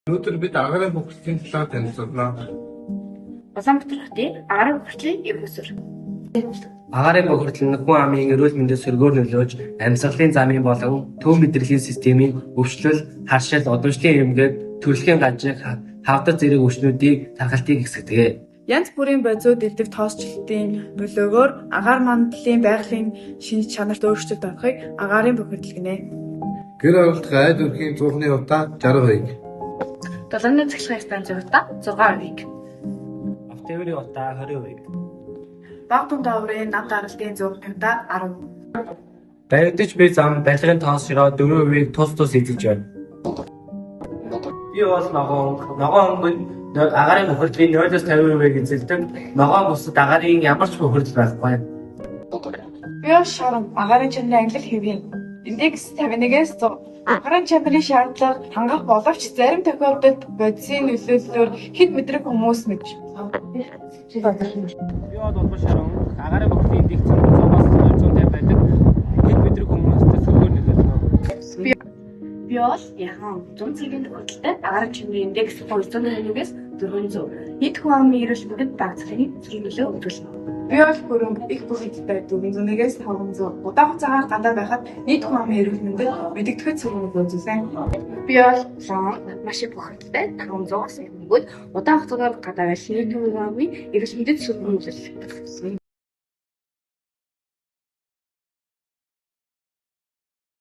Өнөөдөр бид агарын бохирдлын талаар танилцуулнаа. Улаанбаатар хотын агарын бохирдлын эв усур. Агарын бохирдол нь хүн амын эрүүл мэндэд сөргөөр нөлөөж амьсгалын замын болон төв мэдрэлийн системийн өвчлөл, харшил, удамшлын эмгэг, төрөлхийн гажиг, хавдар зэрэг өвчнүүдийг тархалтыг хэсэгдэгэ. Янз бүрийн бодисууд илдэг тоосчлтын нөлөөгөөр агаар мандлын байгалийн шинж чанарт өөрчлөлт орохыг агарын бохирдол гэнэ. Гэр оролдох айд үрхийн цуухны хувьдаа 60%. Долооны цахилгаан станцын хувьдаа 6%. Автовэрийн утаа 20%. Баг дунд даврын над даралтын зургийн хувьдаа 10%. Баригдаж буй зам барилгын тоос широо 4%-ийг тус эзэлж байна. Би бол ногоон өнгөнд агарын бохирдлын 0-50%-ийг эзэлдэг. Ногоон бусад агарын ямар ч бохирдол байхгүй. Би бол шорон агарын чанарын англи хэвийн индекс 51-ээс 100. Агарын чанарын шаардлага хангах боловч зарим тохиолдолд бодисын нөлөөллөөр хэд мэдрэг хүмүүс мэдж. Би бол улбар шаран агарын бохирдлын индекс 100-аас 250 байдаг. Хэд мэдрэг хүмүүстэй сөргөөр нөлөөлнө. Би бол яхан 100 цагийн тохиолдолд агарын чанарын индекс 221-ээс 400. Нийт хүн амын эрүүл мэндэд даацлын нөлөө өгүүлнэ. Би бол бүрэн их бүхэлдтэй 401-ээс 500. Удаан хугацаагаар дандаа байхад нийт хүн амын эрүүл мэндэд мэдэгдэхэд сөргөөр үзүүлсэн. Би бол маш их бохирдолтой 500-аас 1000-д удаан хугацаагаар гадаа байл нийт хүн амын эрүүл мэндэд сөргөөр өгүүлнэ.